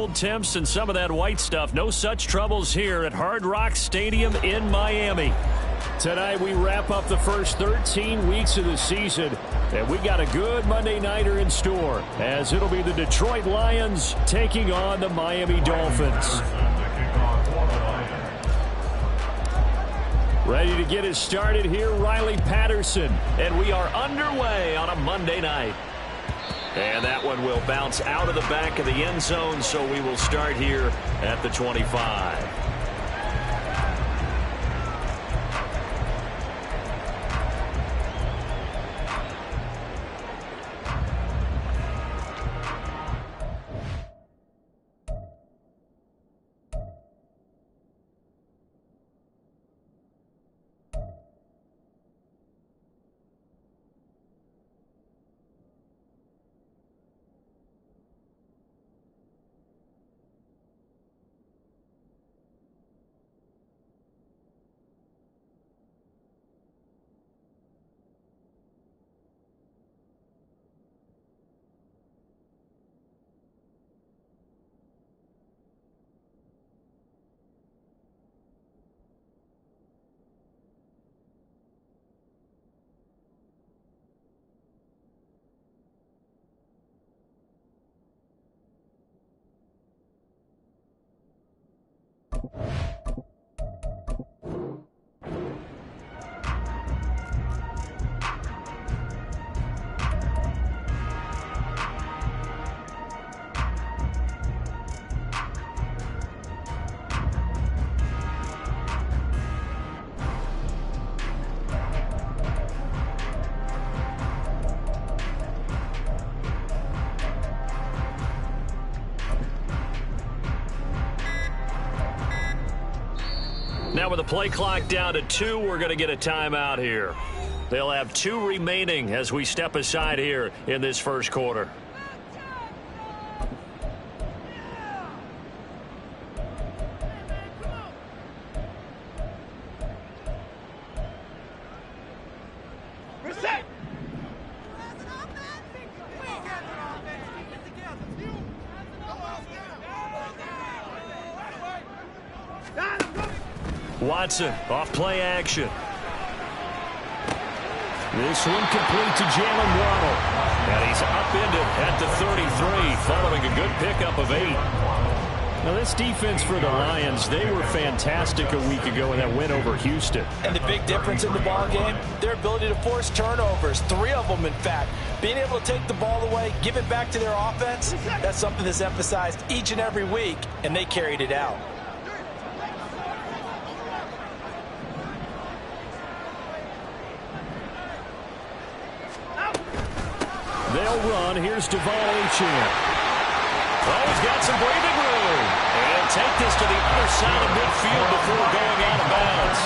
cold temps and some of that white stuff. No such troubles here at Hard Rock Stadium in Miami. Tonight we wrap up the first 13 weeks of the season, and we got a good Monday nighter in store, as it'll be the Detroit Lions taking on the Miami Dolphins. Ready to get us started here, Riley Patterson, and we are underway on a Monday night. And that one will bounce out of the back of the end zone, so we will start here at the 25. Now with the play clock down to 2, we're going to get a timeout here. They'll have 2 remaining as we step aside here in this first quarter. Watson off play action. This one complete to Jalen Waddle. And he's upended at the 33 following a good pickup of 8. Now this defense for the Lions, they were fantastic a week ago in that win over Houston. And the big difference in the ball game, their ability to force turnovers, 3 of them in fact. Being able to take the ball away, give it back to their offense, that's something that's emphasized each and every week, and they carried it out. They'll run. Here's Devon Achane. Oh, he's got some breathing room. And take this to the other side of midfield before going out of bounds.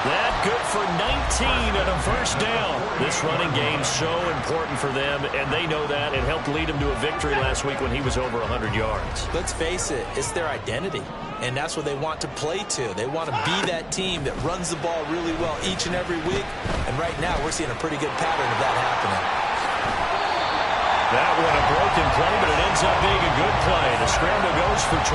That good for 19 and a first down. This running game so important for them, and they know that. It helped lead them to a victory last week when he was over 100 yards. Let's face it, it's their identity, and that's what they want to play to. They want to be that team that runs the ball really well each and every week, and right now we're seeing a pretty good pattern of that happening. That one a broken play, but it ends up being a good play. The scramble goes for 20.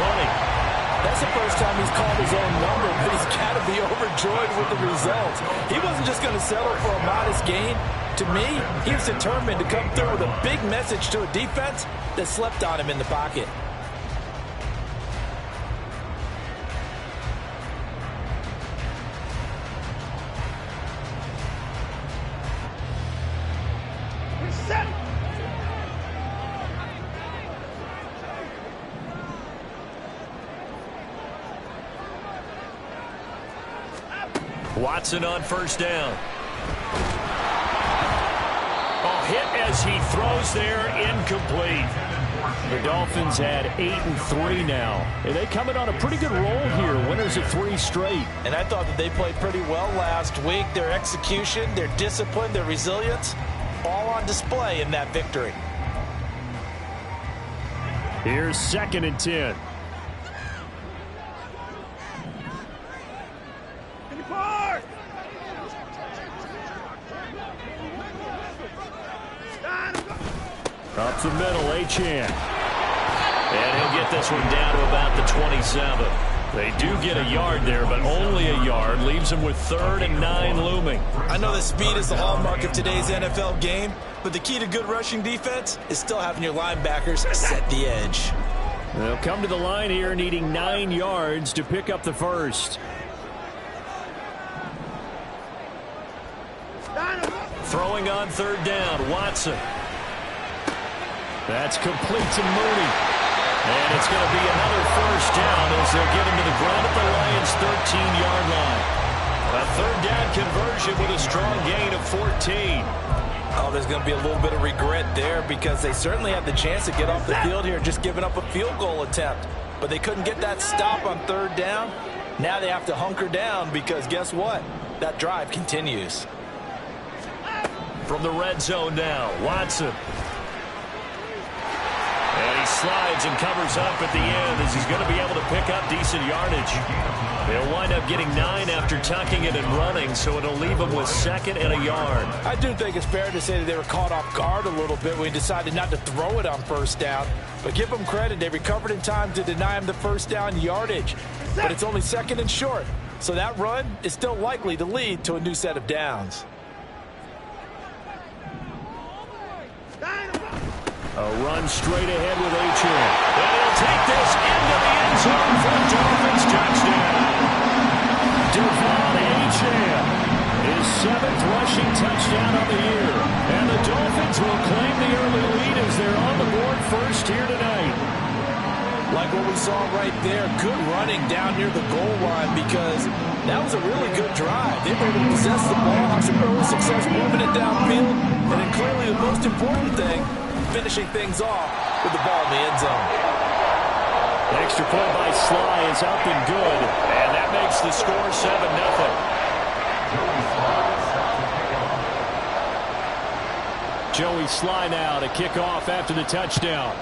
That's the first time he's called his own number, but he's got to be overjoyed with the results. He wasn't just going to settle for a modest gain. To me, he was determined to come through with a big message to a defense that slept on him in the pocket. Watson on first down. A hit as he throws there, incomplete. The Dolphins at 8-3 now. And they coming on a pretty good roll here, winners of 3 straight. And I thought that they played pretty well last week. Their execution, their discipline, their resilience, all on display in that victory. Here's 2nd and 10. Up the middle, Achane. And he'll get this one down to about the 27. They do get a yard there, but only a yard. Leaves them with 3rd and 9 looming. I know that speed is the hallmark of today's NFL game, but the key to good rushing defense is still having your linebackers set the edge. They'll come to the line here needing 9 yards to pick up the first. Throwing on 3rd down, Watson. That's complete to Mooney. And it's going to be another first down as they'll get him to the ground at the Lions' 13-yard line. A 3rd down conversion with a strong gain of 14. Oh, there's going to be a little bit of regret there because they certainly had the chance to get off the field here just giving up a field goal attempt. But they couldn't get that stop on 3rd down. Now they have to hunker down because guess what? That drive continues. From the red zone now, Watson. And he slides and covers up at the end as he's going to be able to pick up decent yardage. They'll wind up getting 9 after tucking it and running, so it'll leave them with 2nd and a yard. I do think it's fair to say that they were caught off guard a little bit when he decided not to throw it on 1st down. But give them credit, they recovered in time to deny him the 1st down yardage. But it's only 2nd and short, so that run is still likely to lead to a new set of downs. A run straight ahead with Achane. And he'll take this into the end zone for a Dolphins touchdown. Achane, his 7th rushing touchdown of the year. And the Dolphins will claim the early lead as they're on the board first here tonight. Like what we saw right there, good running down near the goal line because that was a really good drive. They were able to possess the ball, have some early success moving it downfield, and then clearly the most important thing, finishing things off with the ball in the end zone. The extra point by Sly is up and good, and that makes the score 7-0. Joey Sly now to kick off after the touchdown.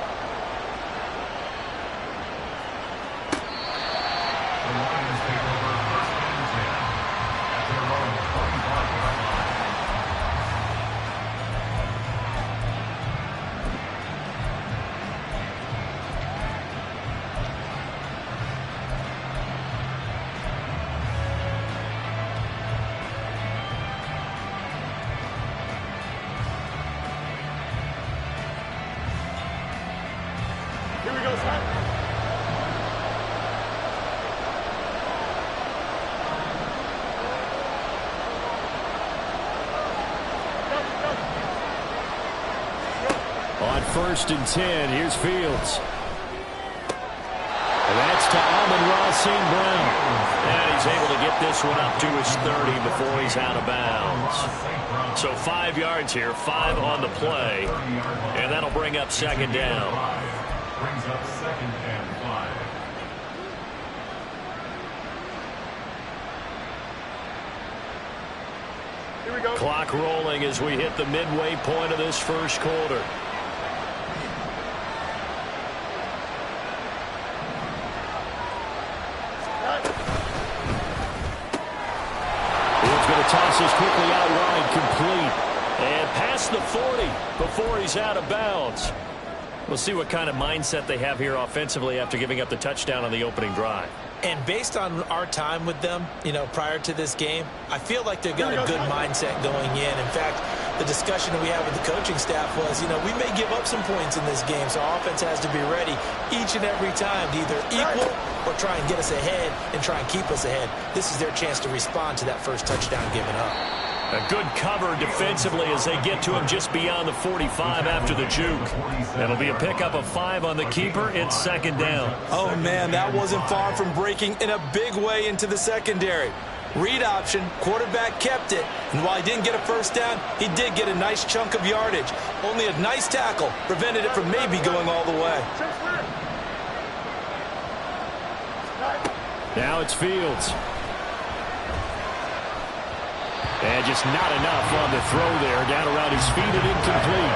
On 1st and 10, here's Fields. And that's to Amon-Ra St. Brown. And he's able to get this one up to his 30 before he's out of bounds. So 5 yards here, 5 on the play. And that'll bring up 2nd down. Brings up 2nd and 5. Here we go. Clock rolling as we hit the midway point of this first quarter. Tosses quickly out wide, complete. And past the 40 before he's out of bounds. We'll see what kind of mindset they have here offensively after giving up the touchdown on the opening drive. And based on our time with them, prior to this game, I feel like they've got a good mindset going in. In fact, the discussion that we had with the coaching staff was, we may give up some points in this game, so our offense has to be ready each and every time to either equal or try and get us ahead and try and keep us ahead. This is their chance to respond to that first touchdown given up. A good cover defensively as they get to him just beyond the 45 after the juke. That'll be a pickup of 5 on the keeper. It's 2nd down. Oh, man, that wasn't far from breaking in a big way into the secondary. Read option, quarterback kept it, and while he didn't get a first down, he did get a nice chunk of yardage. Only a nice tackle prevented it from maybe going all the way. Now it's Fields. And just not enough on the throw there. Down around his feet and incomplete.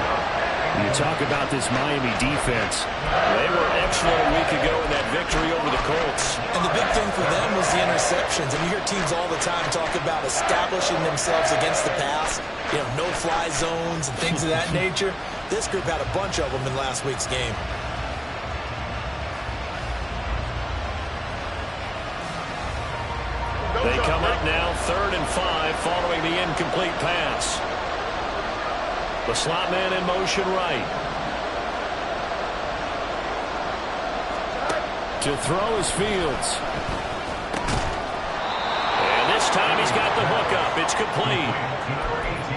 You talk about this Miami defense. They were excellent a week ago in that victory over the Colts. And the big thing for them was the interceptions. And you hear teams all the time talk about establishing themselves against the pass. No-fly zones and things of that nature. This group had a bunch of them in last week's game. They come up now 3rd and 5 following the incomplete pass. The slot man in motion right. To throw is Fields. And this time he's got the hook up. It's complete.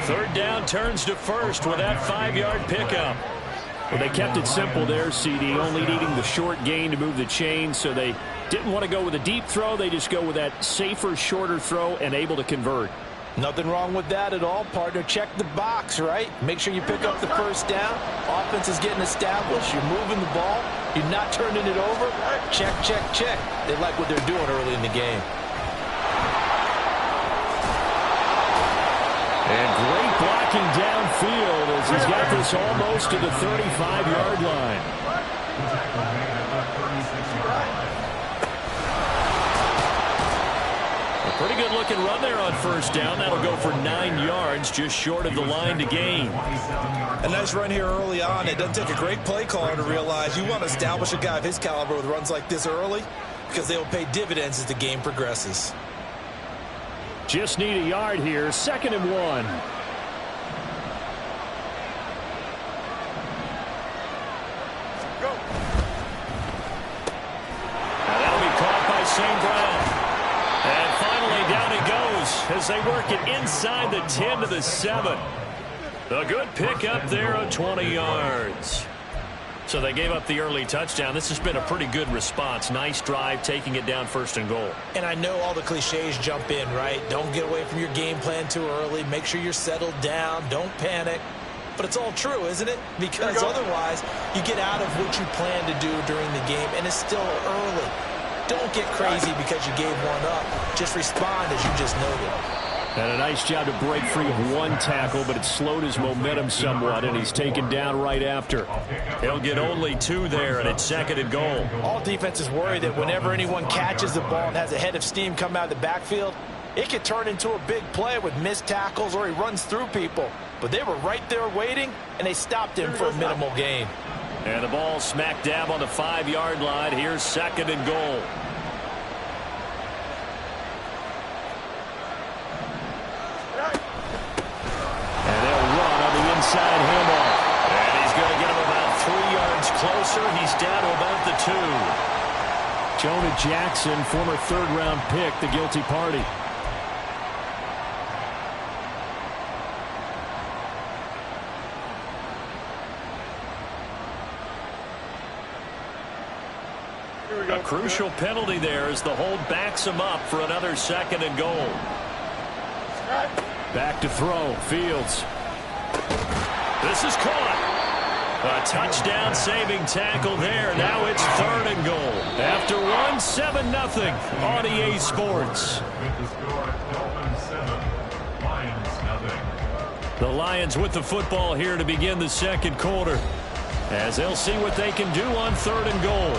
3rd down turns to 1st with that 5-yard pickup. Well, they kept it simple there, CD, only needing the short gain to move the chain, so they didn't want to go with a deep throw. They just go with that safer, shorter throw and able to convert. Nothing wrong with that at all, partner. Check the box, right? Make sure you pick up the 1st down. Offense is getting established. You're moving the ball. You're not turning it over. Check, check, check. They like what they're doing early in the game. And great blocking downfield as he's got this almost to the 35-yard line. A pretty good-looking run there on 1st down. That'll go for 9 yards, just short of the line to gain. A nice run here early on. It doesn't take a great play caller to realize you want to establish a guy of his caliber with runs like this early because they will pay dividends as the game progresses. Just need a yard here. 2nd and 1. Now that'll be caught by St. Brown. And finally down he goes as they work it inside the 10 to the 7. A good pick up there of 20 yards. So they gave up the early touchdown. This has been a pretty good response. Nice drive, taking it down 1st and goal. And I know all the cliches jump in, right? Don't get away from your game plan too early. Make sure you're settled down. Don't panic. But it's all true, isn't it? Because otherwise, you get out of what you plan to do during the game, and it's still early. Don't get crazy because you gave one up. Just respond as you just noted. And a nice job to break free of one tackle, but it slowed his momentum somewhat, and he's taken down right after. He'll get only 2 there, and it's 2nd and goal. All defenses worry that whenever anyone catches the ball and has a head of steam come out of the backfield, it could turn into a big play with missed tackles or he runs through people. But they were right there waiting, and they stopped him for a minimal gain. And the ball smack dab on the 5-yard line. Here's 2nd and goal. Inside handoff. And he's going to get him about 3 yards closer. He's down to about the 2. Jonah Jackson, former 3rd-round pick, the guilty party. A crucial penalty there as the hold backs him up for another 2nd and goal. Back to throw. Fields. This is caught. A touchdown-saving tackle there. Now it's 3rd and goal. After 1, 7-0 on EA Sports. The Lions with the football here to begin the 2nd quarter, as they'll see what they can do on 3rd and goal.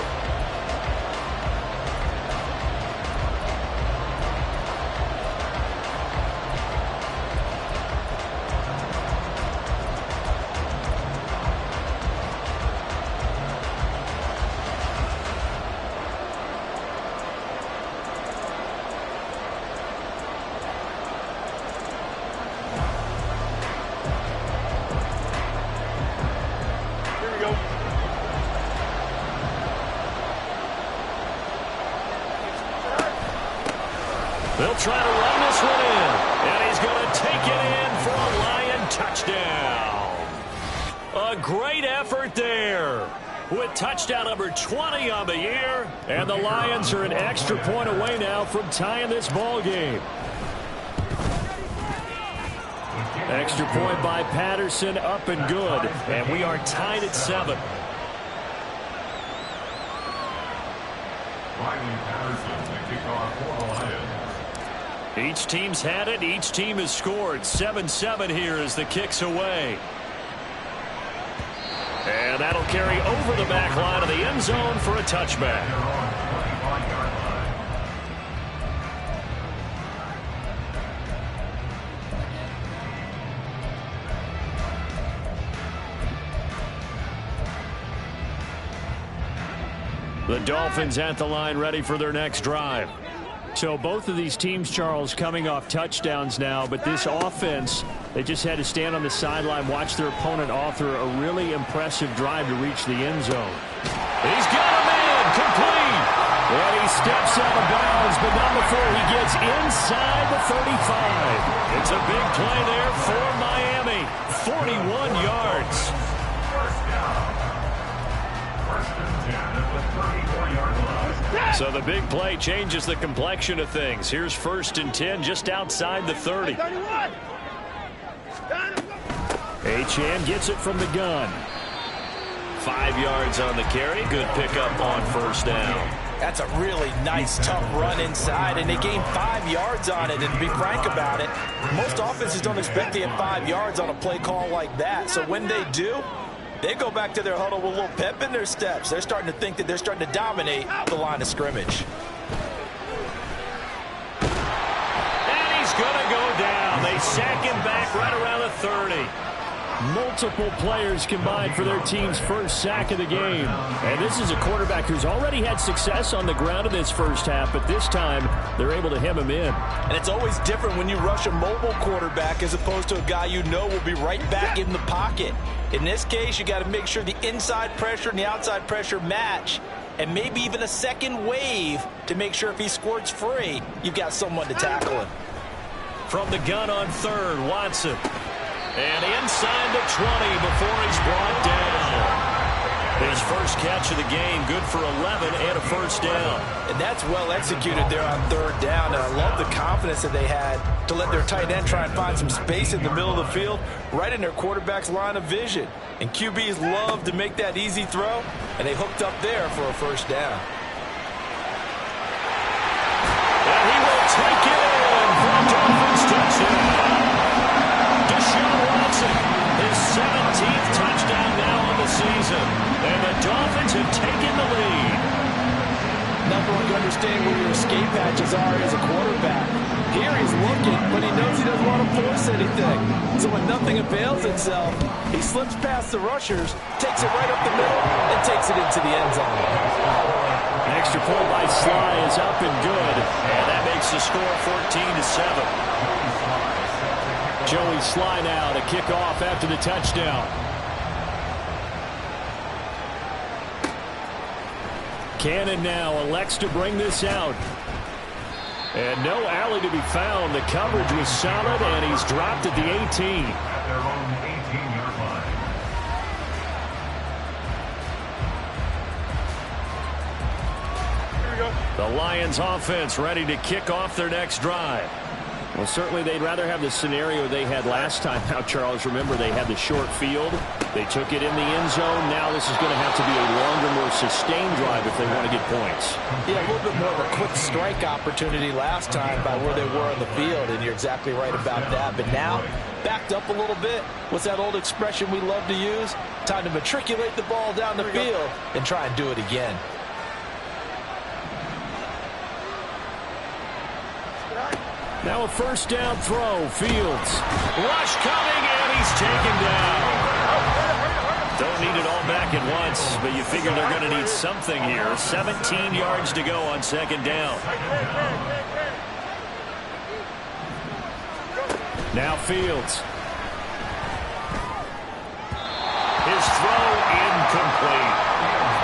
They'll try to run this one in, and he's going to take it in for a Lion touchdown. A great effort there with touchdown number 20 on the year, and the Lions are an extra point away now from tying this ball game. Extra point by Patterson, up and good, and we are tied at 7. Each team's had it. Each team has scored. 7-7 here as the kick's away. And that'll carry over the back line of the end zone for a touchback. The Dolphins at the line ready for their next drive. So both of these teams, Charles, coming off touchdowns now, but this offense, they just had to stand on the sideline, watch their opponent author a really impressive drive to reach the end zone. He's got him in, complete. And he steps out of bounds, but not before he gets inside the 35. It's a big play there for Miami. 41 yards. So the big play changes the complexion of things. Here's 1st and 10 just outside the 30. Achane gets it from the gun. 5 yards on the carry. Good pickup on 1st down. That's a really nice, tough run inside, and they gained 5 yards on it. And to be frank about it, most offenses don't expect to get 5 yards on a play call like that. So when they do, they go back to their huddle with a little pep in their steps. They're starting to think that they're starting to dominate the line of scrimmage. And he's going to go down. They sack him back right around the 30. Multiple players combined for their team's first sack of the game. And this is a quarterback who's already had success on the ground in this first half, but this time they're able to hem him in. And it's always different when you rush a mobile quarterback as opposed to a guy you know will be right back in the pocket. In this case, you got to make sure the inside pressure and the outside pressure match, and maybe even a second wave to make sure if he squirts free, you've got someone to tackle him. From the gun on 3rd, Watson. And inside the 20 before he's brought down. His first catch of the game, good for 11 and a 1st down. And that's well executed there on 3rd down. And I love the confidence that they had to let their tight end try and find some space in the middle of the field, right in their quarterback's line of vision. And QBs love to make that easy throw, and they hooked up there for a 1st down. And he will take it in for a Dolphins touchdown. His 17th touchdown now on the season. And the Dolphins have taken the lead. Number one, to understand where your escape hatches are as a quarterback. Here he's looking, but he knows he doesn't want to force anything. So when nothing avails itself, he slips past the rushers, takes it right up the middle, and takes it into the end zone. An extra point by Sly is up and good. And that makes the score 14-7. Joey Sly now to kick off after the touchdown. Cannon now elects to bring this out. And no alley to be found. The coverage was solid, and he's dropped at the 18. At their own 18-yard line. Here we go. The Lions offense ready to kick off their next drive. Well, certainly they'd rather have the scenario they had last time out, Charles. Remember, they had the short field. They took it in the end zone. Now this is going to have to be a longer, more sustained drive if they want to get points. Yeah, a little bit more of a quick strike opportunity last time by where they were on the field, and you're exactly right about that. But now, backed up a little bit. What's that old expression we love to use? Time to matriculate the ball down the field and try and do it again. Now a 1st down throw. Fields. Rush coming, and he's taken down. Don't need it all back at once, but you figure they're going to need something here. 17 yards to go on 2nd down. Now Fields. His throw incomplete.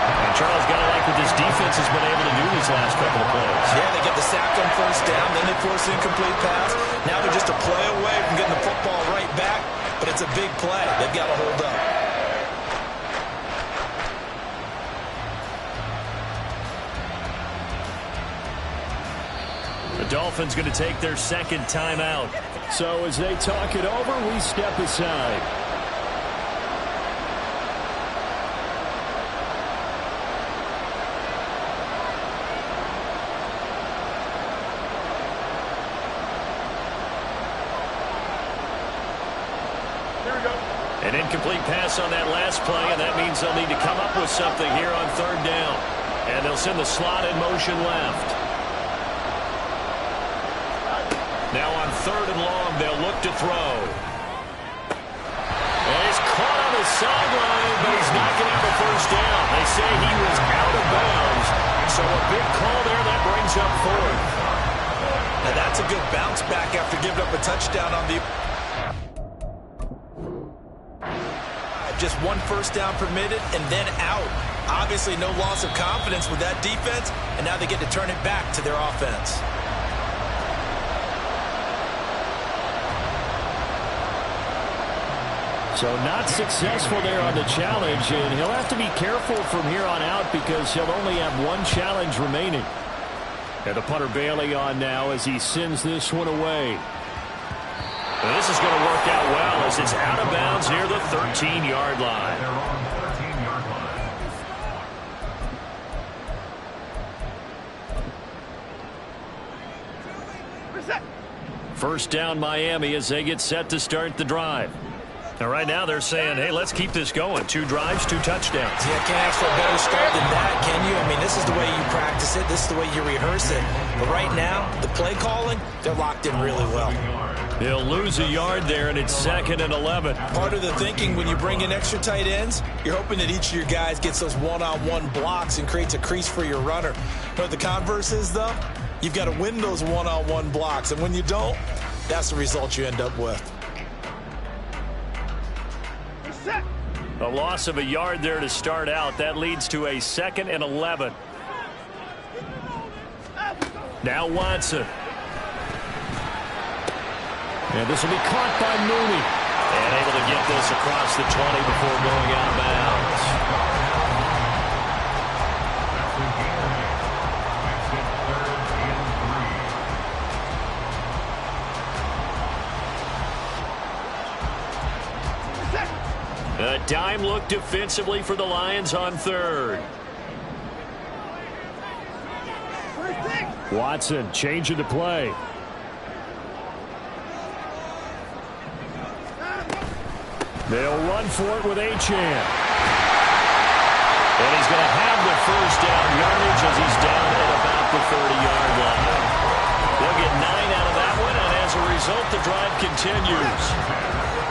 And Charles, got to like what this defense has been able to do these last couple of plays. Yeah, they get the sack on 1st down, then they force an incomplete pass. Now they're just a play away from getting the football right back, but it's a big play. They've got to hold up. The Dolphins going to take their 2nd timeout. So as they talk it over, we step aside. An incomplete pass on that last play, and that means they'll need to come up with something here on 3rd down. And they'll send the slot in motion left. Now on 3rd and long, they'll look to throw. And he's caught on the sideline, but he's not going to have a 1st down. They say he was out of bounds. So a big call there that brings up 4th. Now that's a good bounce back after giving up a touchdown on the... Just one first down permitted and then out. Obviously no loss of confidence with that defense, and now they get to turn it back to their offense. So not successful there on the challenge, and he'll have to be careful from here on out because he'll only have one challenge remaining. And the punter Bailey on now as he sends this one away. And this is going to work out well as it's out of bounds near the 13-yard line. They're on the 13-yard line. First down Miami as they get set to start the drive. Now right now they're saying, hey, let's keep this going. 2 drives, 2 touchdowns. Yeah, can't ask for a better start than that, can you? I mean, this is the way you practice it. This is the way you rehearse it. But right now, the play calling, they're locked in really well. They'll lose a yard there, and it's 2nd and 11. Part of the thinking when you bring in extra tight ends, you're hoping that each of your guys gets those one-on-one blocks and creates a crease for your runner. But the converse is, though, you've got to win those one-on-one blocks. And when you don't, that's the result you end up with. A loss of a yard there to start out. That leads to a 2nd and 11. Now Watson. And this will be caught by Mooney. And able to get this across the 20 before going out of bounds. A dime look defensively for the Lions on 3rd. Watson changing the play. They'll run for it with Achane. And he's going to have the first down yardage as he's down at about the 30-yard line. They'll get 9 out of that one, and as a result, the drive continues.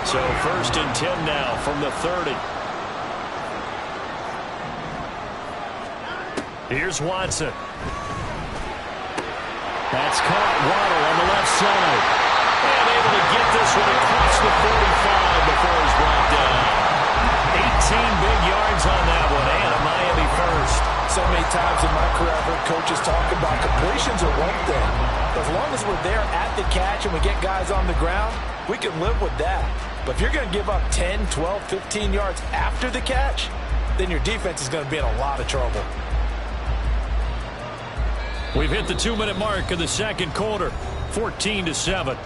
So 1st and 10 now from the 30. Here's Watson. That's caught. Waddle on the left side. And able to get this one across the 45 before he's brought down. 18 big yards on that one, and a Miami first. So many times in my career I've heard coaches talk about completions are one thing. As long as we're there at the catch and we get guys on the ground, we can live with that. But if you're going to give up 10, 12, 15 yards after the catch, then your defense is going to be in a lot of trouble. We've hit the 2-minute mark of the second quarter, 14-7.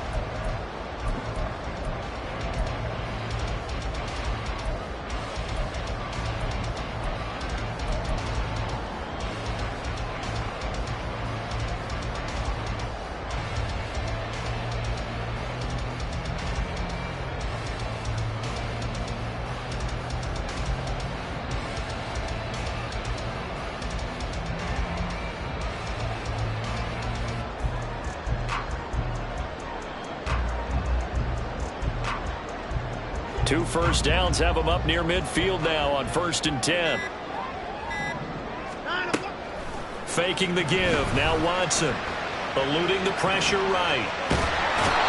Two first downs have them up near midfield now on 1st and 10. Faking the give. Now Watson. Eluding the pressure right.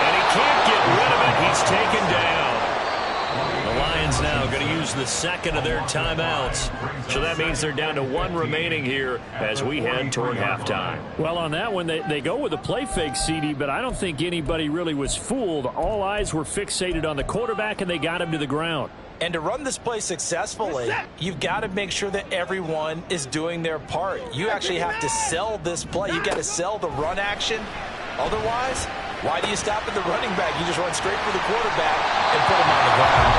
And he can't get rid of it. He's taken down. The Lions now going to use the 2nd of their timeouts. So that means they're down to 1 remaining here as we head toward halftime. Well, on that one, they go with a play fake, CD, but I don't think anybody really was fooled. All eyes were fixated on the quarterback, and they got him to the ground. And to run this play successfully, you've got to make sure that everyone is doing their part. You actually have to sell this play. You've got to sell the run action. Otherwise, why do you stop at the running back? You just run straight for the quarterback and put him on the ground.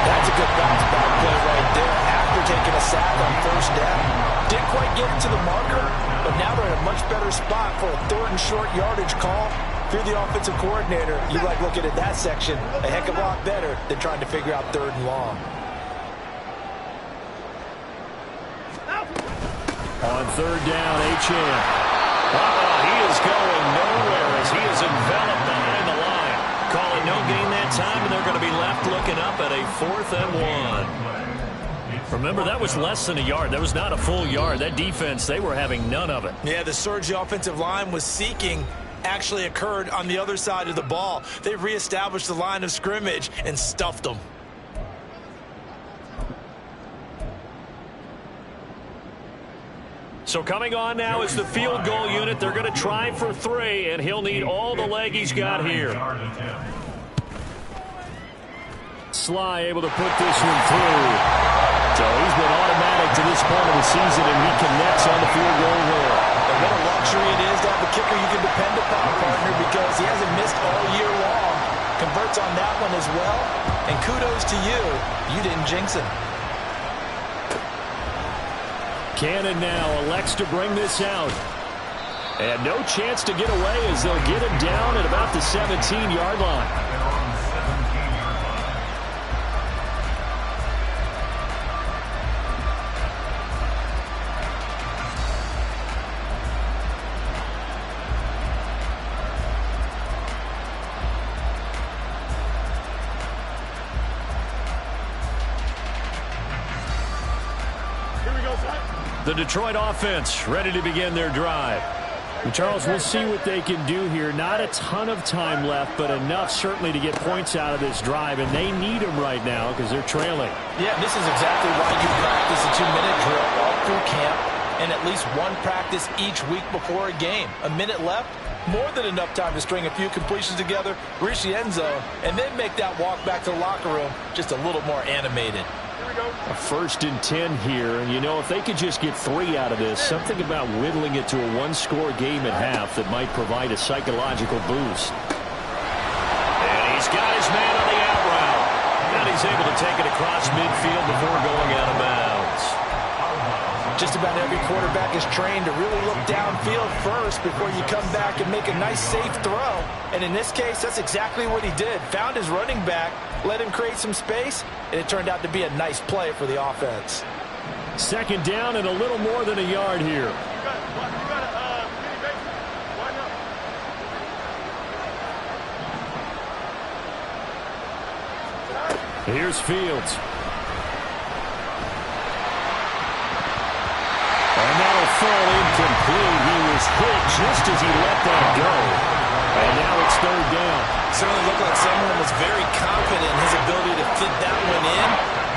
That's a good bounce back play right there after taking a sack on 1st down. Didn't quite get it to the marker, but now they're in a much better spot for a 3rd and short yardage call. If you're the offensive coordinator, you like looking at that section a heck of a lot better than trying to figure out 3rd and long. On 3rd down, Achane. He is going nowhere as he is enveloped behind the line. Calling no gain that time, and they're going to be left looking up at a 4th and 1. Remember, that was less than a yard. That was not a full yard. That defense, they were having none of it. Yeah, the surge the offensive line was seeking actually occurred on the other side of the ball. They reestablished the line of scrimmage and stuffed them. So coming on now is the field goal unit. They're going to try for 3, and he'll need all the leg he's got here. Sly able to put this one through. So he's been automatic to this point of the season, and he connects on the field goal there. And what a luxury it is to have a kicker you can depend upon, partner, because he hasn't missed all year long. Converts on that one as well. And kudos to you. You didn't jinx him. Cannon now elects to bring this out. And no chance to get away as they'll get him down at about the 17-yard line. The Detroit offense ready to begin their drive. And Charles, we'll see what they can do here. Not a ton of time left, but enough certainly to get points out of this drive, and they need them right now because they're trailing. Yeah, this is exactly why you practice a 2-minute drill all through camp and at least one practice each week before a game. A minute left, more than enough time to string a few completions together, reach the end zone, and then make that walk back to the locker room just a little more animated. A 1st and 10 here, and you know, if they could just get 3 out of this, something about whittling it to a 1-score game at half that might provide a psychological boost. And he's got his man on the out route. And he's able to take it across midfield before going out of bounds. Just about every quarterback is trained to really look downfield first before you come back and make a nice, safe throw. And in this case, that's exactly what he did. Found his running back, let him create some space, and it turned out to be a nice play for the offense. 2nd down and a little more than a yard here. Here's Fields. And that'll fall incomplete. He was hit just as he let that go. And now it's 3rd down. Certainly looked like someone was very confident in his ability to fit that one in.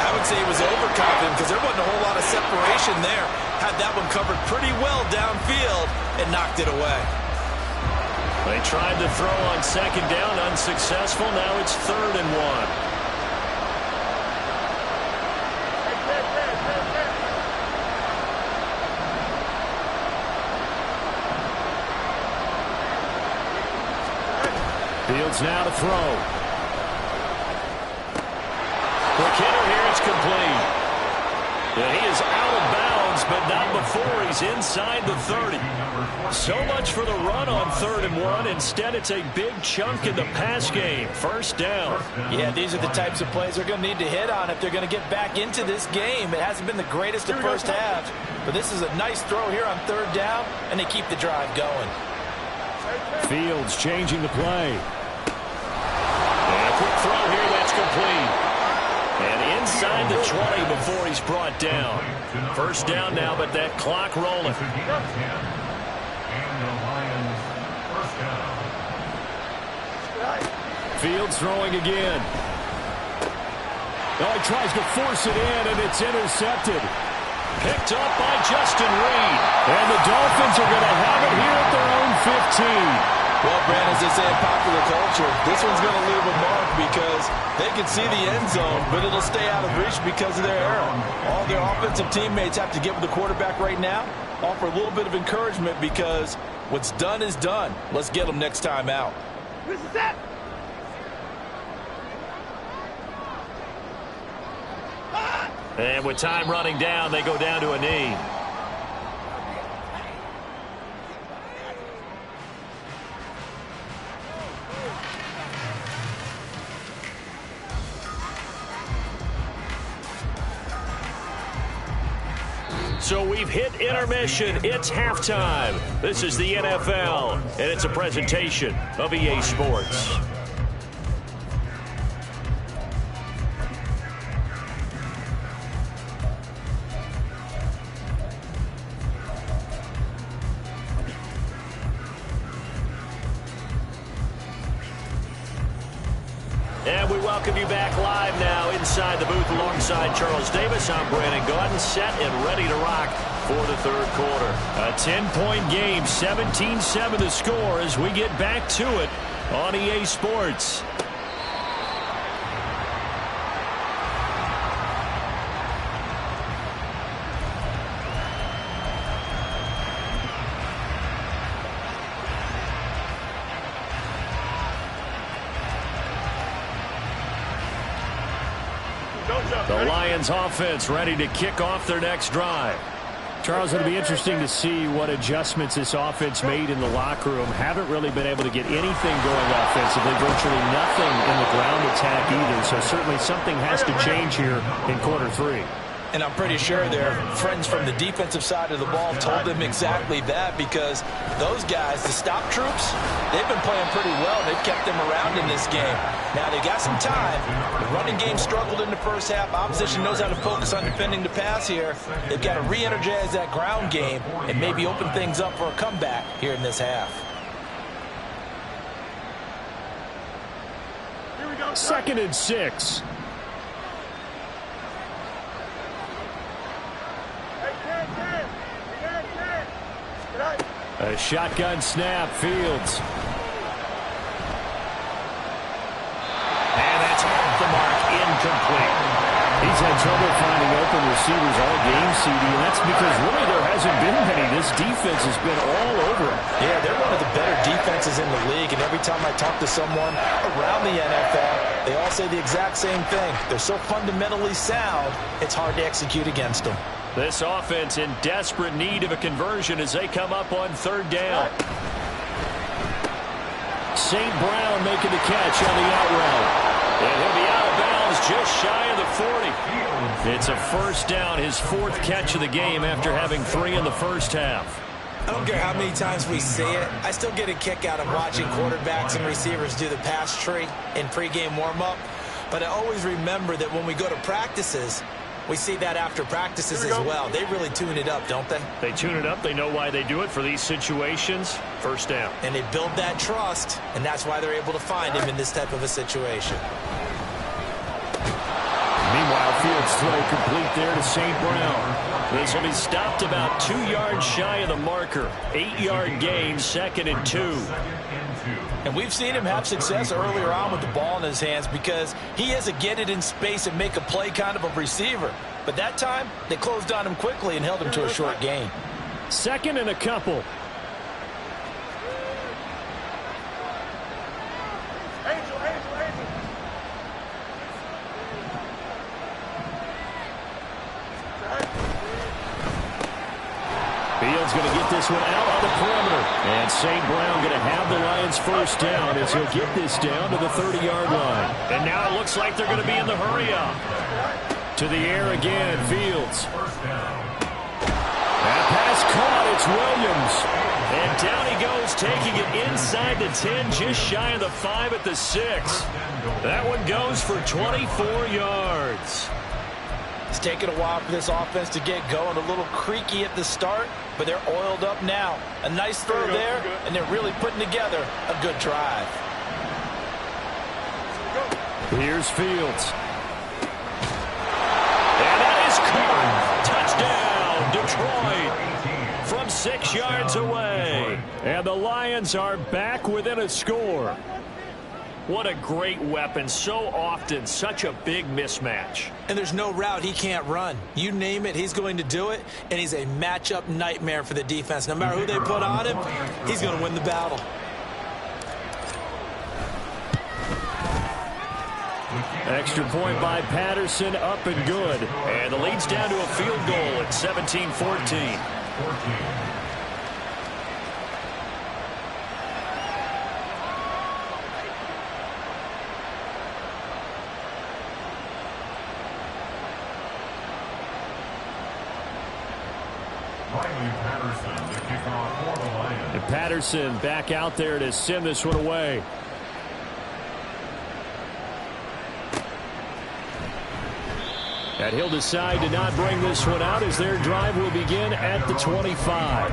I would say he was overconfident because there wasn't a whole lot of separation there. Had that one covered pretty well downfield and knocked it away. They tried to throw on 2nd down, unsuccessful. Now it's 3rd and 1. Fields now to throw. McKinnon here, it's complete. And he is out of bounds, but not before he's inside the 30. So much for the run on 3rd and 1. Instead, it's a big chunk in the pass game. 1st down. Yeah, these are the types of plays they're going to need to hit on if they're going to get back into this game. It hasn't been the greatest of first halves, but this is a nice throw here on 3rd down, and they keep the drive going. Fields changing the play. And a quick throw here, that's complete. And inside the 20 before he's brought down. 1st down now, but that clock rolling. Fields throwing again. Oh, he tries to force it in, and it's intercepted. Picked up by Justin Reed. And the Dolphins are going to have it here at their own 15. Well, Brandon, as they say in popular culture, this one's going to leave a mark because they can see the end zone, but it'll stay out of reach because of their error. All their offensive teammates have to get with the quarterback right now, offer a little bit of encouragement because what's done is done. Let's get them next time out. This is it. And with time running down, they go down to a knee. So we've hit intermission. It's halftime. This is the NFL, and it's a presentation of EA Sports. welcome you back live now inside the booth alongside Charles Davis. I'm Brandon Gaudin, set and ready to rock for the third quarter. A 10-point game, 17-7 the score as we get back to it on EA Sports. The Lions offense ready to kick off their next drive. Charles, it'll be interesting to see what adjustments this offense made in the locker room. Haven't really been able to get anything going offensively, virtually nothing in the ground attack either. So certainly something has to change here in quarter three. And I'm pretty sure their friends from the defensive side of the ball told them exactly that, because those guys, the stop troops, they've been playing pretty well. They've kept them around in this game. Now, they've got some time. The running game struggled in the first half. Opposition knows how to focus on defending the pass here. They've got to re-energize that ground game and maybe open things up for a comeback here in this half. 2nd and 6. A shotgun snap, Fields. And that's off the mark, incomplete. He's had trouble finding open receivers all game, CD, and that's because really there hasn't been many. This defense has been all over him. Yeah, they're one of the better defenses in the league, and every time I talk to someone around the NFL, they all say the exact same thing. They're so fundamentally sound, it's hard to execute against them. This offense in desperate need of a conversion as they come up on third down. St. Brown making the catch on the out route. And he'll be out of bounds just shy of the 40. It's a first down, his 4th catch of the game after having 3 in the first half. I don't care how many times we say it, I still get a kick out of watching quarterbacks and receivers do the pass tree in pregame warm-up. But I always remember that when we go to practices, we see that after practices as well. They really tune it up, don't they? They tune it up. They know why they do it for these situations. First down. And they build that trust, and that's why they're able to find him in this type of a situation. Meanwhile, Fields throw complete there to St. Brown. This will be stopped about 2 yards shy of the marker. 8-yard gain, 2nd and 2. And we've seen him have success earlier on with the ball in his hands because he is a get it in space and make a play kind of a receiver. But that time, they closed on him quickly and held him to a short gain. 2nd and a couple. Fields going to get this one out on the perimeter. And St. Brown going to have the Lions first down as he'll get this down to the 30-yard line. And now it looks like they're going to be in the hurry-up. To the air again, Fields. That pass caught, it's Williams. And down he goes, taking it inside the 10, just shy of the 5 at the 6. That one goes for 24 yards. It's taken a while for this offense to get going. A little creaky at the start, but they're oiled up now. A nice throw there, and they're really putting together a good drive. Here's Fields. And that is caught. Touchdown, Detroit, from 6 yards away. And the Lions are back within a score. What a great weapon. So often, such a big mismatch. And there's no route he can't run. You name it, he's going to do it, and he's a matchup nightmare for the defense. No matter who they put on him, he's going to win the battle. Extra point by Patterson, up and good. And the lead's down to a field goal at 17-14. And Patterson back out there to send this one away. And he'll decide to not bring this one out as their drive will begin at the 25.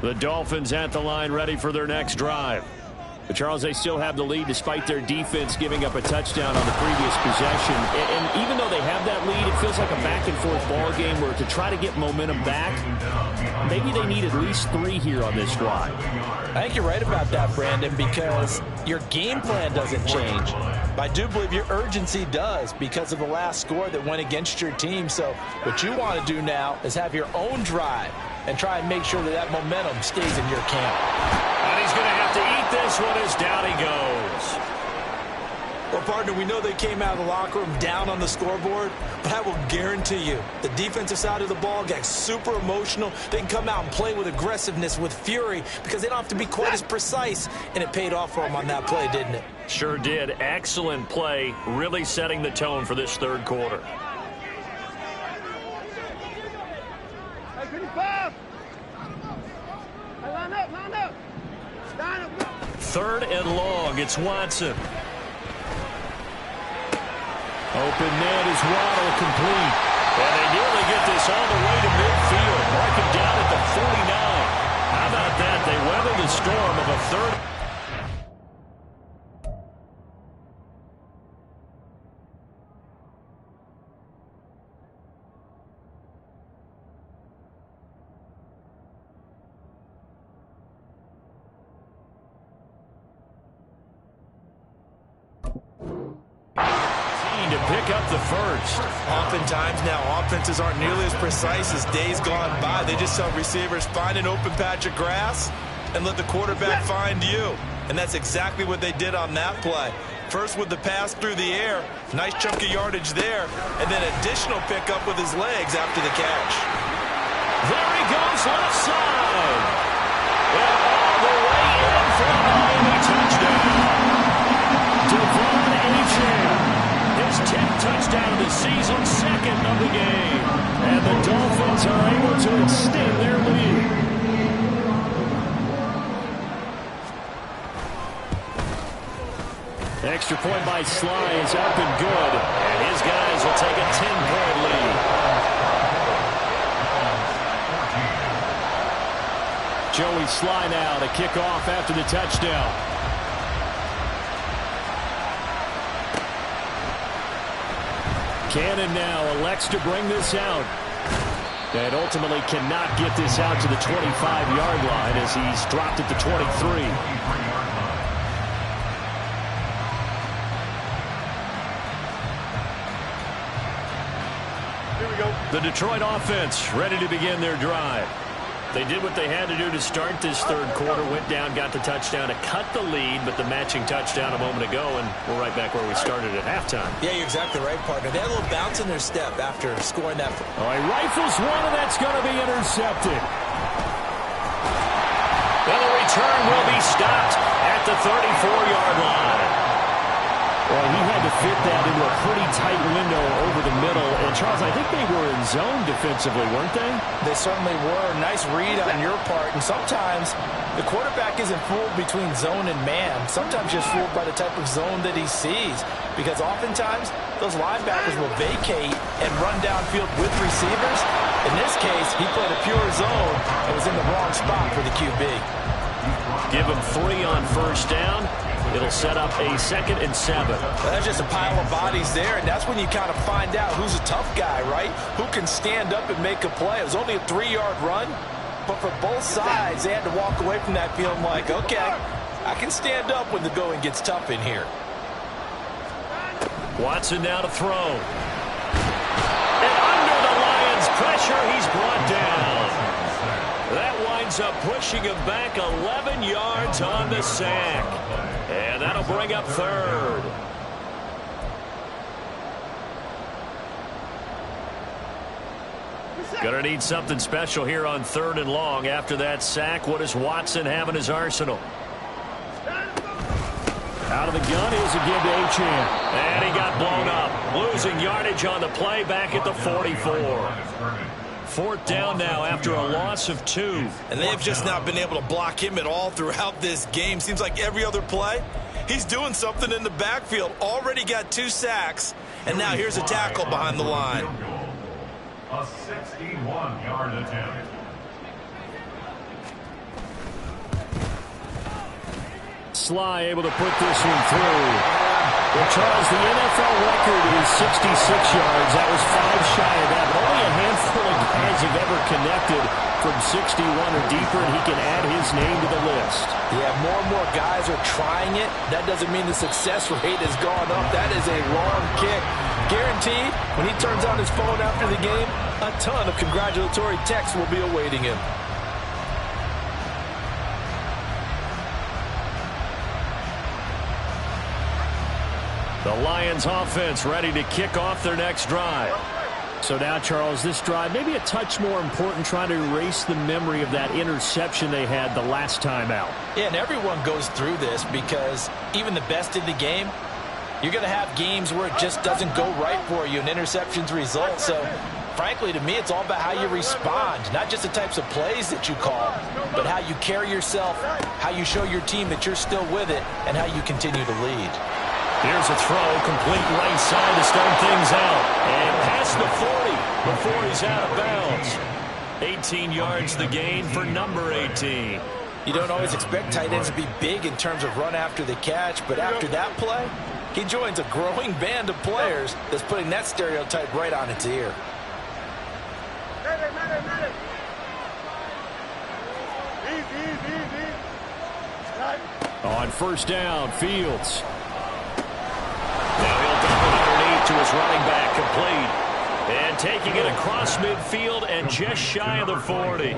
The Dolphins at the line ready for their next drive. But Charles, they still have the lead despite their defense giving up a touchdown on the previous possession. And even though they have that lead, it feels like a back-and-forth ball game where to try to get momentum back, maybe they need at least 3 here on this drive. I think you're right about that, Brandon, because your game plan doesn't change. But I do believe your urgency does because of the last score that went against your team. So what you want to do now is have your own drive and try and make sure that that momentum stays in your camp. And he's going to have to eat this one as down he goes. Well, partner, we know they came out of the locker room down on the scoreboard, but I will guarantee you the defensive side of the ball got super emotional. They can come out and play with aggressiveness, with fury, because they don't have to be quite as precise, and it paid off for them on that play, didn't it? Sure did. Excellent play, really setting the tone for this third quarter. Third and long. It's Watson. Open net is Waddle, complete. And they nearly get this all the way to midfield. Mark him down at the 49. How about that? They weather the storm of a third. To pick up the first. Oftentimes now, offenses aren't nearly as precise as days gone by. They just tell receivers, find an open patch of grass and let the quarterback find you. And that's exactly what they did on that play. First with the pass through the air, nice chunk of yardage there, and then additional pickup with his legs after the catch. There he goes, left side. And all the way in for a Miami touchdown. His 10th touchdown of the season, 2nd of the game. And the Dolphins are able to extend their lead. Extra point by Sly is up and good. And his guys will take a 10-point lead. Joey Sly now to kick off after the touchdown. Cannon now elects to bring this out. And ultimately cannot get this out to the 25-yard line as he's dropped at the 23. Here we go. The Detroit offense ready to begin their drive. They did what they had to do to start this third quarter, went down, got the touchdown to cut the lead, but the matching touchdown a moment ago, and we're right back where we started at halftime. Yeah, you're exactly right, partner. They had a little bounce in their step after scoring that. Oh, he rifles one, and that's going to be intercepted. Well, the return will be stopped at the 34-yard line. Well, he had to fit that into a pretty tight window over the middle. And, Charles, I think they were in zone defensively, weren't they? They certainly were. Nice read on your part. And sometimes the quarterback isn't fooled between zone and man. Sometimes just fooled by the type of zone that he sees. Because oftentimes, those linebackers will vacate and run downfield with receivers. In this case, he played a pure zone and was in the wrong spot for the QB. Give him 3 on first down. It'll set up a 2nd and 7. That's just a pile of bodies there, and that's when you kind of find out who's a tough guy, right? Who can stand up and make a play. It was only a 3-yard run, but for both sides, they had to walk away from that feeling like, okay, I can stand up when the going gets tough in here. Watson now to throw. And under the Lions' pressure, he's brought down. That winds up pushing him back 11 yards on the sack. And that'll bring up 3rd. Gonna need something special here on 3rd and long. After that sack, what does Watson have in his arsenal? Out of the gun is again to Achane. And he got blown up. Losing yardage on the play back at the 44. 4th down now after a loss of 2. And they have just not been able to block him at all throughout this game. Seems like every other play, he's doing something in the backfield. Already got 2 sacks, and now here's a tackle behind the line. A 61-yard attempt. Sly able to put this one through. Well, Charles, the NFL record is 66 yards. That was 5 shy of that. But only a handful of guys have ever connected from 61 or deeper, and he can add his name to the list. Yeah, more and more guys are trying it. That doesn't mean the success rate has gone up. That is a long kick. Guaranteed, when he turns on his phone after the game, a ton of congratulatory texts will be awaiting him. The Lions offense ready to kick off their next drive. So now, Charles, this drive maybe a touch more important, trying to erase the memory of that interception they had the last time out. Yeah, and everyone goes through this because even the best in the game, you're going to have games where it just doesn't go right for you and interceptions result. So, frankly, to me, it's all about how you respond, not just the types of plays that you call, but how you carry yourself, how you show your team that you're still with it, and how you continue to lead. Here's a throw, complete right side to start things out. And past the 40 before he's out of bounds. 18 yards the gain for number 18. You don't always expect tight ends to be big in terms of run after the catch, but after that play, he joins a growing band of players that's putting that stereotype right on its ear. On first down, Fields. Now he'll dump it underneath to his running back, complete. And taking it across midfield and just shy of the 40. A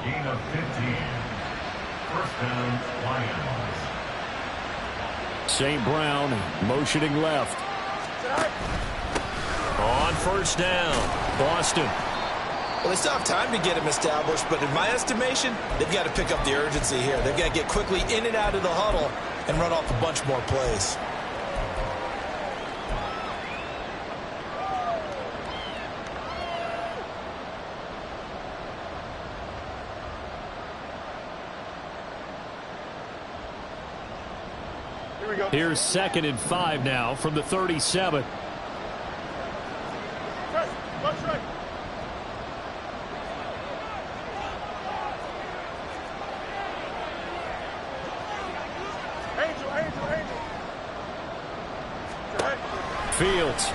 gain of 15. First down, Lions. St. Brown motioning left. On first down, Boston. Well, they still have time to get him established, but in my estimation, they've got to pick up the urgency here. They've got to get quickly in and out of the huddle and run off a bunch more plays. Here's 2nd and 5 now from the 37. Fields.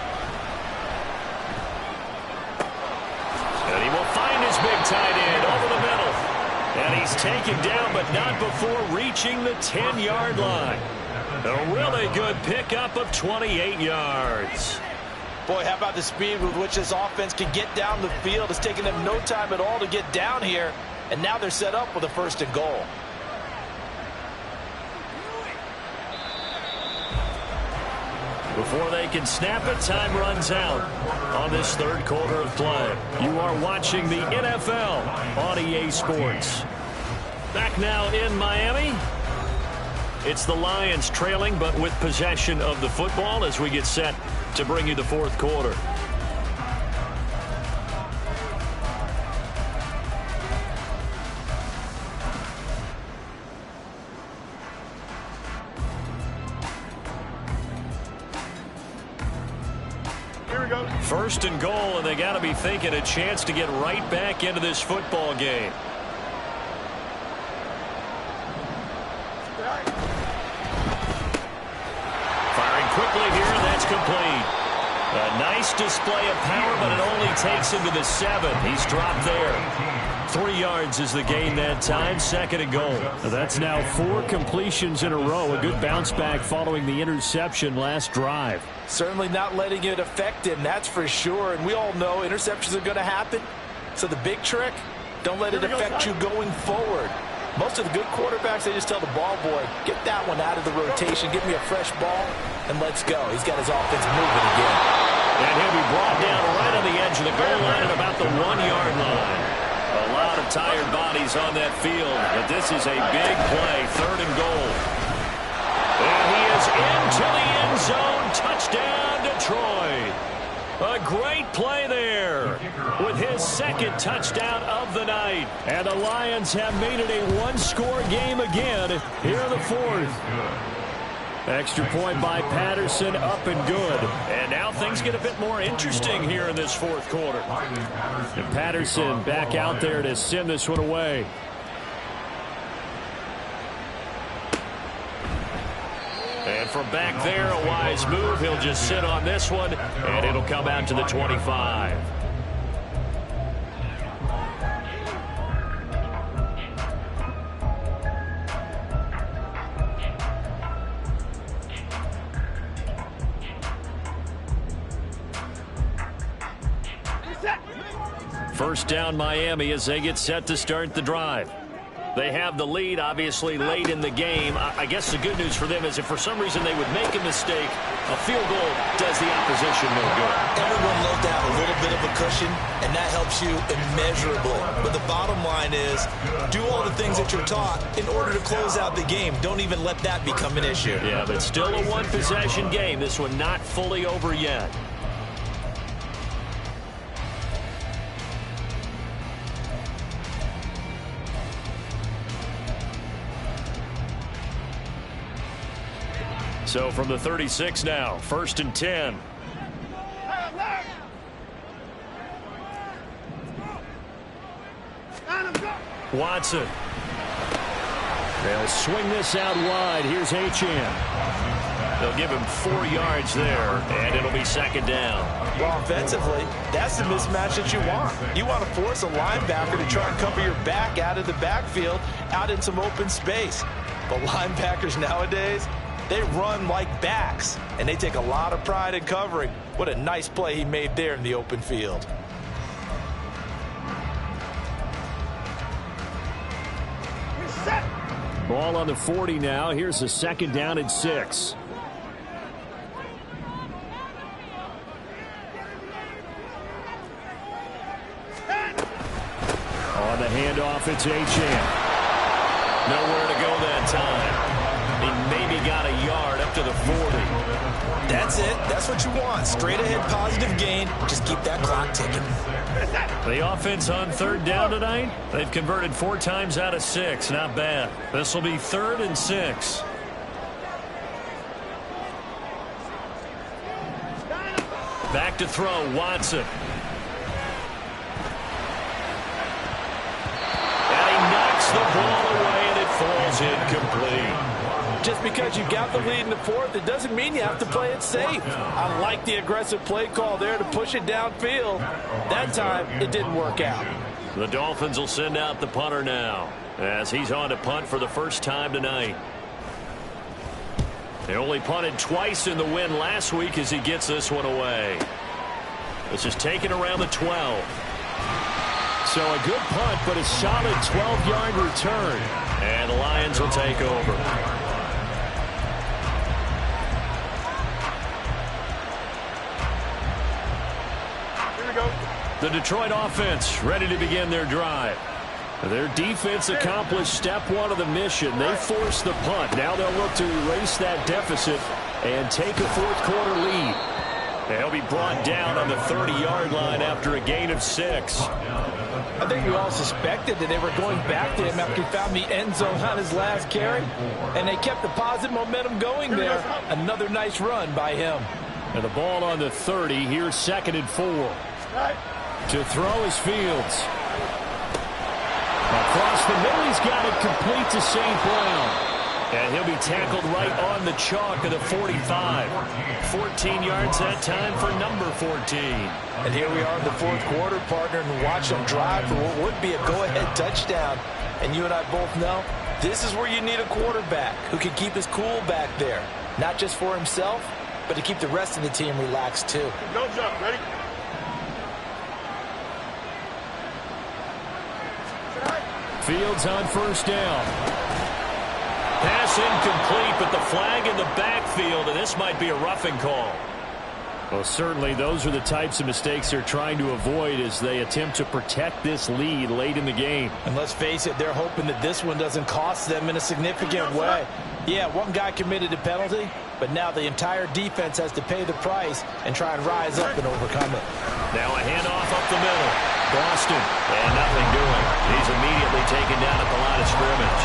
And he will find his big tight end over the middle. And he's taken down, but not before reaching the 10-yard line. A really good pickup of 28 yards. Boy, how about the speed with which this offense can get down the field? It's taken them no time at all to get down here, and now they're set up with a 1st and goal. Before they can snap it, time runs out on this 3rd quarter of play. You are watching the NFL on EA Sports. Back now in Miami. It's the Lions trailing, but with possession of the football as we get set to bring you the 4th quarter. Here we go. 1st and goal, and they got to be thinking a chance to get right back into this football game. Quickly here, and that's complete. A nice display of power, but it only takes him to the 7. He's dropped there. 3 yards is the gain that time. 2nd and goal. That's now 4 completions in a row. A good bounce back following the interception last drive. Certainly not letting it affect him, that's for sure. And we all know interceptions are going to happen. So the big trick, don't let it affect you going forward. Most of the good quarterbacks, they just tell the ball boy, get that one out of the rotation, give me a fresh ball, and let's go. He's got his offense moving again. And he'll be brought down right on the edge of the goal line at about the 1-yard line. A lot of tired bodies on that field, but this is a big play, 3rd and goal. And he is into the end zone. Touchdown, Detroit. A great play there with his 2nd touchdown of the night. And the Lions have made it a 1-score game again here in the 4th. Extra point by Patterson, up and good. And now things get a bit more interesting here in this 4th quarter. And Patterson back out there to send this one away. And from back there, a wise move. He'll just sit on this one, and it'll come out to the 25. First down, Miami, as they get set to start the drive. They have the lead, obviously, late in the game. I guess the good news for them is if for some reason they would make a mistake, a field goal does the opposition no good. Everyone loves to have a little bit of a cushion, and that helps you immeasurably. But the bottom line is, do all the things that you're taught in order to close out the game. Don't even let that become an issue. Yeah, but still a one-possession game. This one not fully over yet. So from the 36 now, 1st and 10. Watson. They'll swing this out wide. Here's Achane. They'll give him 4 yards there, and it'll be 2nd down. Well, offensively, that's the mismatch that you want. You want to force a linebacker to try and cover your back out of the backfield, out in some open space. But linebackers nowadays, they run like backs, and they take a lot of pride in covering. What a nice play he made there in the open field. Ball on the 40 now. Here's a 2nd down and 6. On the handoff, it's Achane. Nowhere to go that time. He maybe got a yard up to the 40. That's it. That's what you want. Straight ahead positive gain. Just keep that clock ticking. The offense on 3rd down tonight. They've converted 4 times out of 6. Not bad. This will be 3rd and 6. Back to throw, Watson. And he knocks the ball away, and it falls incomplete. Just because you got the lead in the 4th, it doesn't mean you have to play it safe. I like the aggressive play call there to push it downfield. That time, it didn't work out. The Dolphins will send out the punter now, as he's on to punt for the first time tonight. They only punted twice in the win last week as he gets this one away. This is taken around the 12. So a good punt, but a solid 12-yard return. And the Lions will take over. The Detroit offense ready to begin their drive. Their defense accomplished step 1 of the mission. They forced the punt. Now they'll look to erase that deficit and take a 4th quarter lead. They'll be brought down on the 30-yard line after a gain of 6. I think we all suspected that they were going back to him after he found the end zone on his last carry, and they kept the positive momentum going there. Another nice run by him. And the ball on the 30. Here's 2nd and 4. To throw is Fields. Across the middle, he's got it complete to St. Brown. And he'll be tackled right on the chalk of the 45. 14 yards that time for number 14. And here we are in the 4th quarter, partner, and watch them drive for what would be a go-ahead touchdown. And you and I both know this is where you need a quarterback who can keep his cool back there. Not just for himself, but to keep the rest of the team relaxed too. No jump. Ready? Fields on 1st down. Pass incomplete, but the flag in the backfield, and this might be a roughing call. Well, certainly those are the types of mistakes they're trying to avoid as they attempt to protect this lead late in the game. And let's face it, they're hoping that this one doesn't cost them in a significant way. Yeah, one guy committed a penalty, but now the entire defense has to pay the price and try and rise up and overcome it. Now a handoff up the middle. Boston, and nothing doing. He's immediately taken down at the line of scrimmage.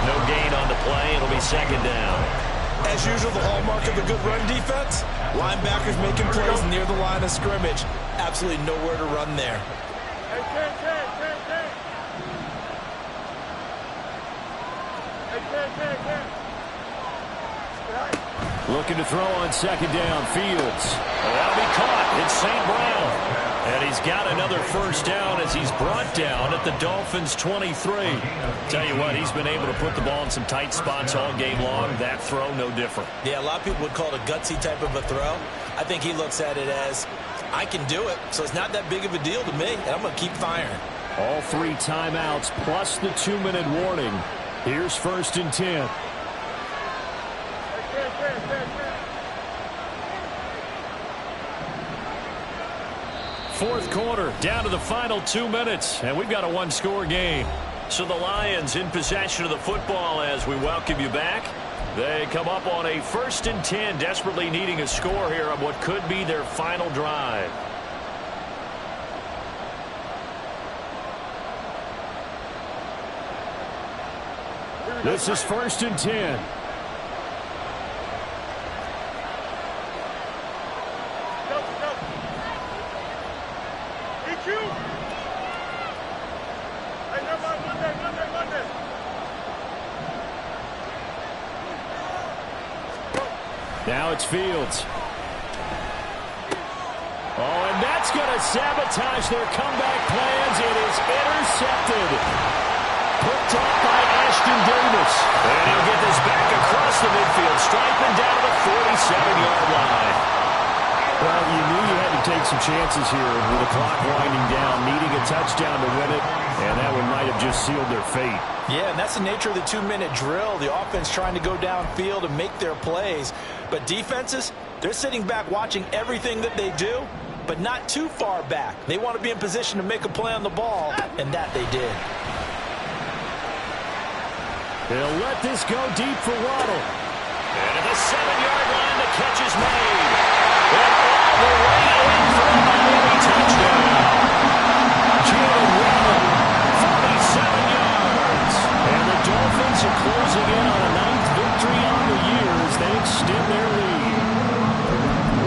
No gain on the play. It'll be 2nd down. As usual, the hallmark of a good run defense, linebackers making plays near the line of scrimmage. Absolutely nowhere to run there. Looking to throw on second down. Fields. That'll be caught. It's St. Brown. And he's got another first down as he's brought down at the Dolphins' 23. Tell you what, he's been able to put the ball in some tight spots all game long. That throw, no different. Yeah, a lot of people would call it a gutsy type of a throw. I think he looks at it as, I can do it, so it's not that big of a deal to me, and I'm going to keep firing. All 3 timeouts plus the 2-minute warning. Here's 1st and 10. Fourth quarter, down to the final 2 minutes, and we've got a 1-score game. So the Lions in possession of the football as we welcome you back. They come up on a 1st and 10, desperately needing a score here on what could be their final drive. This is 1st and 10. Now it's Fields. Oh, and that's going to sabotage their comeback plans. It is intercepted. Picked off by Ashton Davis. And he'll get this back across the midfield, striping down the 47-yard line. Well, you knew you had to take some chances here with the clock winding down, needing a touchdown to win it, and that one might have just sealed their fate. Yeah, and that's the nature of the 2-minute drill. The offense trying to go downfield and make their plays. But defenses, they're sitting back watching everything that they do, but not too far back. They want to be in position to make a play on the ball, and that they did. They'll let this go deep for Waddle. And at the 7-yard line, the catch is made. And all the way in for a Miami touchdown. Jalen Waddle, 47 yards. And the Dolphins are closing in on a 9th victory on the year as they extend their lead.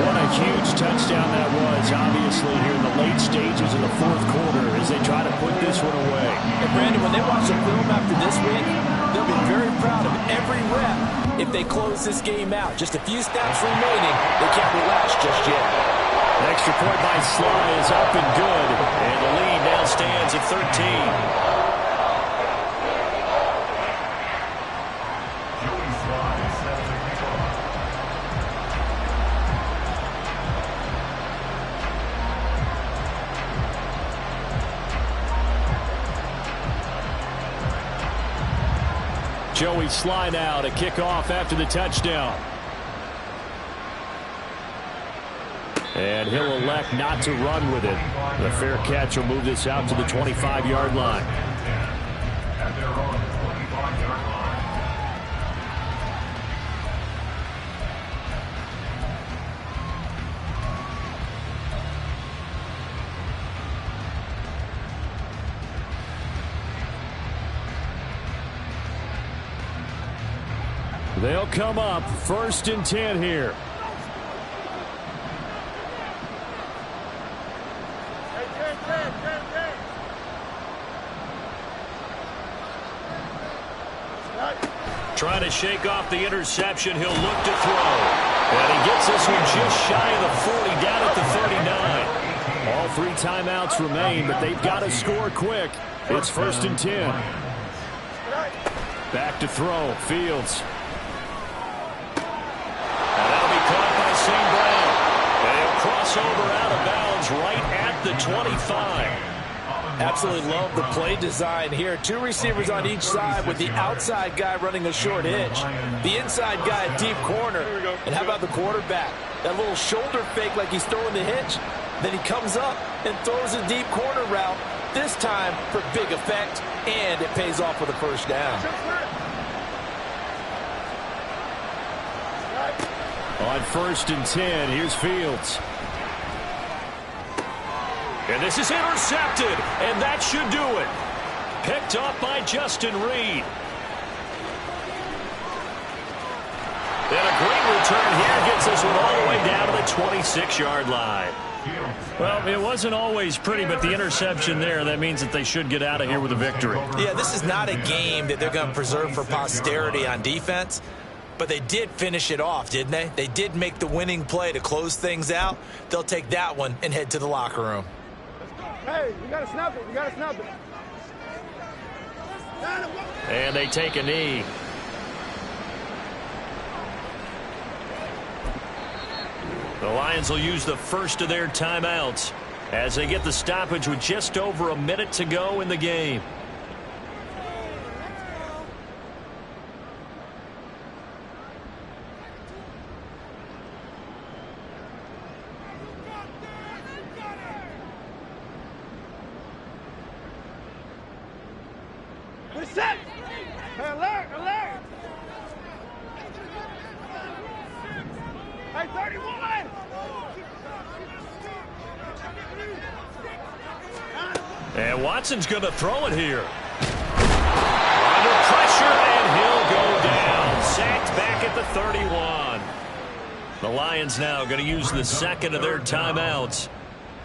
What a huge touchdown that was, obviously, here in the late stages of the 4th quarter as they try to put this one away. And Brandon, when they watch the film after this week, they'll be very proud of every rep if they close this game out. Just a few snaps remaining. They can't relax just yet. An extra point by Sly is up and good. And the lead now stands at 13. Joey Sly now to kick off after the touchdown. And he'll elect not to run with it. The fair catch will move this out to the 25-yard line. They'll come up 1st and 10 here. Trying to shake off the interception. He'll look to throw. And he gets this one just shy of the 40, down at the 39. All 3 timeouts remain, but they've got to score quick. It's 1st and 10. Back to throw. Fields. St. Brown. They'll cross over out of bounds right at the 25. Absolutely love the play design here. 2 receivers on each side with the outside guy running a short hitch. The inside guy a deep corner. And how about the quarterback? That little shoulder fake like he's throwing the hitch. Then he comes up and throws a deep corner route. This time for big effect. And it pays off with a first down. On 1st and 10, here's Fields. And this is intercepted, and that should do it. Picked up by Justin Reed. And a great return here gets us all the way down to the 26-yard line. Well, it wasn't always pretty, but the interception there, that means that they should get out of here with a victory. Yeah, this is not a game that they're going to preserve for posterity on defense. But they did finish it off, didn't they? They did make the winning play to close things out. They'll take that one and head to the locker room. Hey, you got to snap it. You got to snap it. And they take a knee. The Lions will use the first of their timeouts as they get the stoppage with just over a minute to go in the game. Set. Hey, alert, alert. Hey, 31. And Watson's going to throw it here. Under pressure, and he'll go down. Sacked back at the 31. The Lions now going to use the second of their timeouts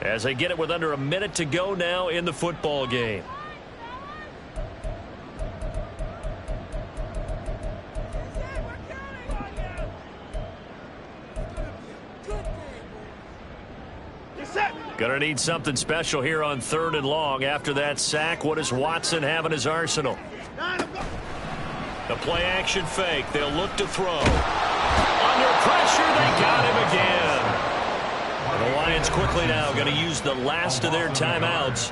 as they get it with under a minute to go now in the football game. Going to need something special here on 3rd and long. After that sack, what does Watson have in his arsenal? The play action fake. They'll look to throw. Under pressure, they got him again. And the Lions quickly now going to use the last of their timeouts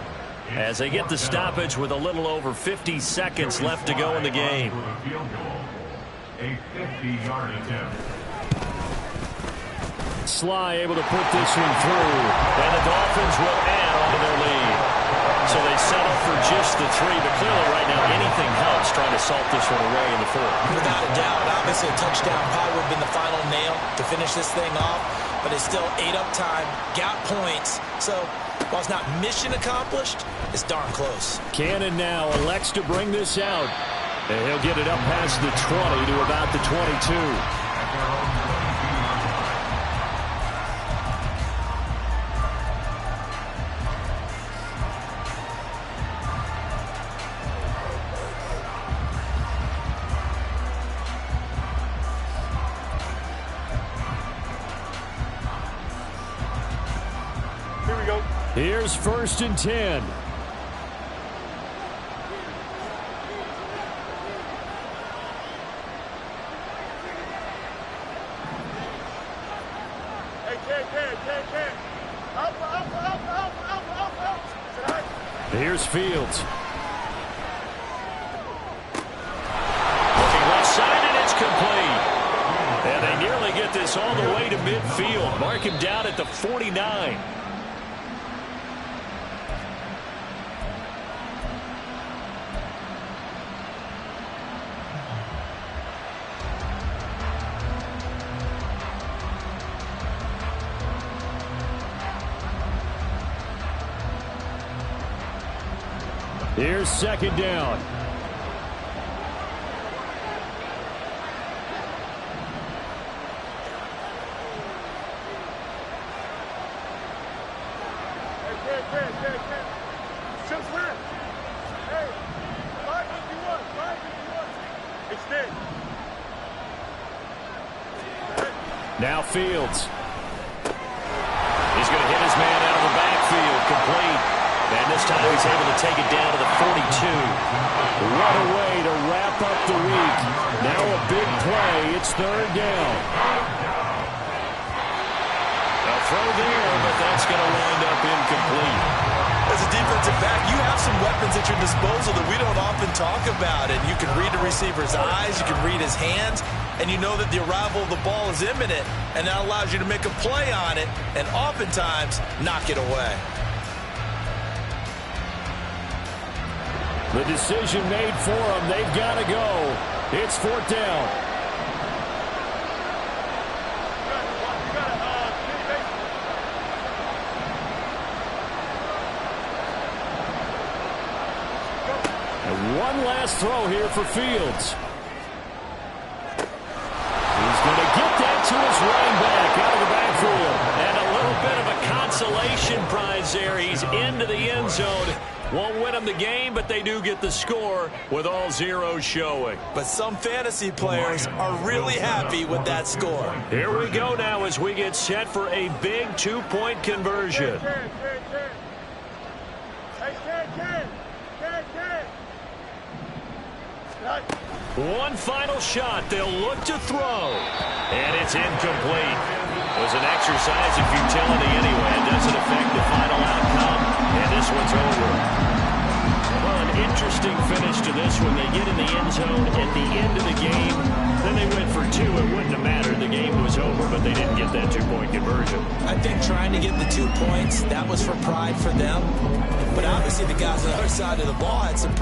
as they get the stoppage with a little over 50 seconds left to go in the game. A 50-yard attempt. Sly able to put this one through, and the Dolphins will add on to their lead. So they settle for just the 3, but clearly right now anything helps trying to salt this one away in the 4th. Without a doubt, obviously a touchdown probably would have been the final nail to finish this thing off, but it's still ate up time, got points, so while it's not mission accomplished, it's darn close. Cannon now elects to bring this out, and he'll get it up past the 20 to about the 22. Here's 1st and 10. Here's Fields. Looking left side, and it's complete. And they nearly get this all the way to midfield. Mark him down at the 49. Here's 2nd down. Now Fields. He's going to hit his man out of the backfield. Complete. And this time he's able to take it down to the 42. What a way to wrap up the week. Now a big play. It's 3rd down. A throw there, but that's going to wind up incomplete. As a defensive back, you have some weapons at your disposal that we don't often talk about. And you can read the receiver's eyes, you can read his hands, and you know that the arrival of the ball is imminent, and that allows you to make a play on it and oftentimes knock it away. The decision made for them. They've got to go. It's 4th down. And one last throw here for Fields. He's going to get that to his running back out of the backfield. And a little bit of a consolation prize there. He's into the end zone. Won't win them the game, but they do get the score with all zeros showing. But some fantasy players are really happy with that score. Here we go now as we get set for a big 2-point conversion. One final shot. They'll look to throw. And it's incomplete. It was an exercise in futility anyway. It doesn't affect the final outcome. And this one's over. Well, an interesting finish to this one. They get in the end zone at the end of the game. Then they went for two. It wouldn't have mattered. The game was over, but they didn't get that 2-point conversion. I think trying to get the 2 points, that was for pride for them. But obviously the guys on the other side of the ball had some pride.